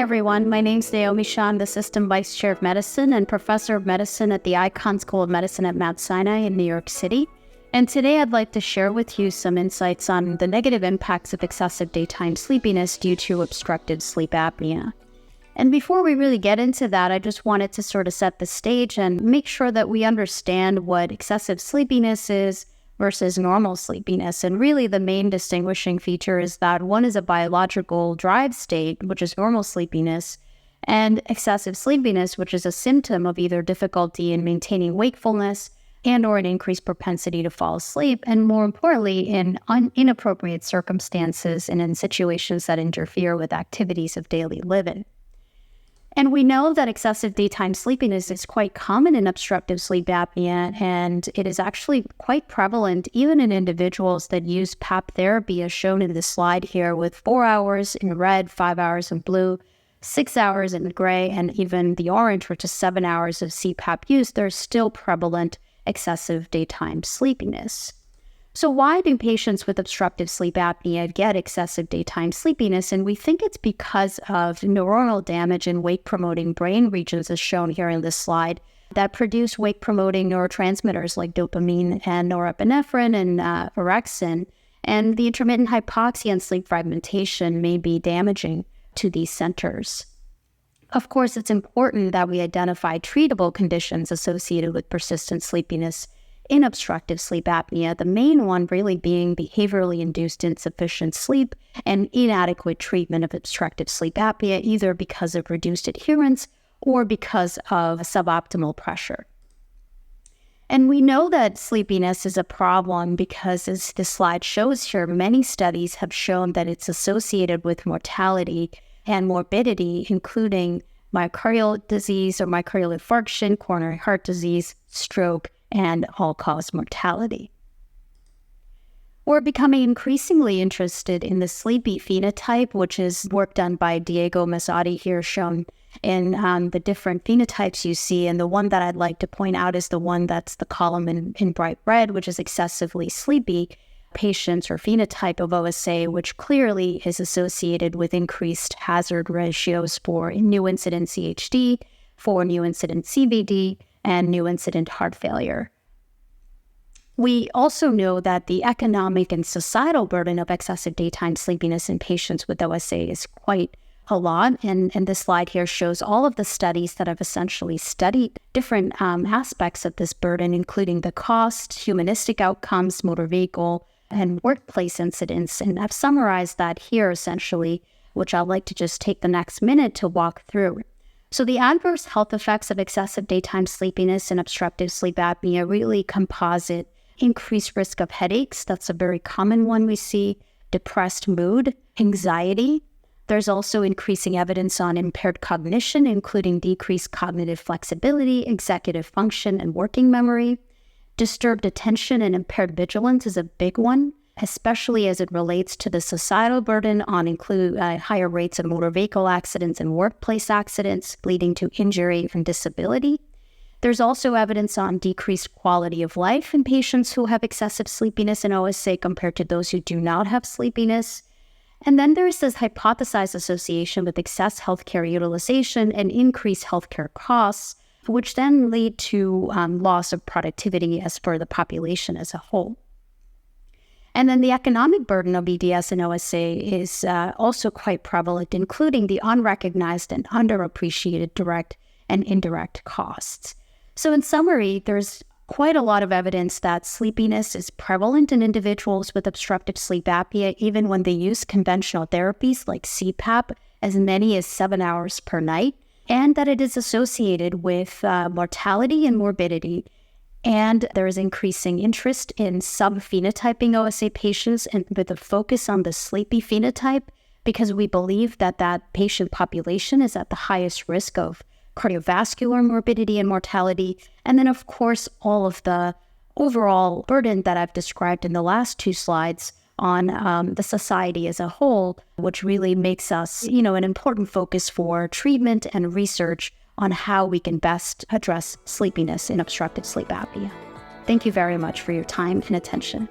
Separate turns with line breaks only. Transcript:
everyone. My name's Neomi, Shah. I'm the Assistant Vice Chair of Medicine and Professor of Medicine at the Icahn School of Medicine at Mount Sinai in New York City. And today I'd like to share with you some insights on the negative impacts of excessive daytime sleepiness due to obstructive sleep apnea. And before we really get into that, I just wanted to sort of set the stage and make sure that we understand what excessive sleepiness is versus normal sleepiness. And really the main distinguishing feature is that one is a biological drive state, which is normal sleepiness, and excessive sleepiness, which is a symptom of either difficulty in maintaining wakefulness and or an increased propensity to fall asleep, and more importantly, in inappropriate circumstances and in situations that interfere with activities of daily living. And we know that excessive daytime sleepiness is quite common in obstructive sleep apnea, and it is actually quite prevalent even in individuals that use PAP therapy, as shown in this slide here, with 4 hours in red, 5 hours in blue, 6 hours in gray, and even the orange, which is 7 hours of CPAP use. There's still prevalent excessive daytime sleepiness. So why do patients with obstructive sleep apnea get excessive daytime sleepiness? And we think it's because of neuronal damage in wake-promoting brain regions, as shown here in this slide, that produce wake-promoting neurotransmitters like dopamine and norepinephrine and orexin. And the intermittent hypoxia and sleep fragmentation may be damaging to these centers. Of course, it's important that we identify treatable conditions associated with persistent sleepiness in obstructive sleep apnea, the main one really being behaviorally induced insufficient sleep and inadequate treatment of obstructive sleep apnea, either because of reduced adherence or because of suboptimal pressure. And we know that sleepiness is a problem because, as this slide shows here, many studies have shown that it's associated with mortality and morbidity, including myocardial disease or myocardial infarction, coronary heart disease, stroke, and all-cause mortality. We're becoming increasingly interested in the sleepy phenotype, which is work done by Diego Mazzotti here, shown in the different phenotypes you see. And the one that I'd like to point out is the one that's the column in bright red, which is excessively sleepy patients or phenotype of OSA, which clearly is associated with increased hazard ratios for new incident CHD, for new incident CVD, and new incident heart failure. We also know that the economic and societal burden of excessive daytime sleepiness in patients with OSA is quite a lot. And this slide here shows all of the studies that have essentially studied different aspects of this burden, including the cost, humanistic outcomes, motor vehicle, and workplace incidents. And I've summarized that here essentially, which I'd like to just take the next minute to walk through. So the adverse health effects of excessive daytime sleepiness and obstructive sleep apnea really composite increased risk of headaches. That's a very common one we see, depressed mood, anxiety. There's also increasing evidence on impaired cognition, including decreased cognitive flexibility, executive function, and working memory. Disturbed attention and impaired vigilance is a big one, especially as it relates to the societal burden on higher rates of motor vehicle accidents and workplace accidents, leading to injury and disability. There's also evidence on decreased quality of life in patients who have excessive sleepiness and OSA compared to those who do not have sleepiness. And then there's this hypothesized association with excess healthcare utilization and increased healthcare costs, which then lead to loss of productivity as for the population as a whole. And then the economic burden of EDS and OSA is also quite prevalent, including the unrecognized and underappreciated direct and indirect costs. So in summary, there's quite a lot of evidence that sleepiness is prevalent in individuals with obstructive sleep apnea, even when they use conventional therapies like CPAP as many as 7 hours per night, and that it is associated with mortality and morbidity. And there is increasing interest in subphenotyping OSA patients and with a focus on the sleepy phenotype, because we believe that that patient population is at the highest risk of cardiovascular morbidity and mortality. And then, of course, all of the overall burden that I've described in the last two slides on the society as a whole, which really makes us, an important focus for treatment and research on how we can best address sleepiness in obstructive sleep apnea. Thank you very much for your time and attention.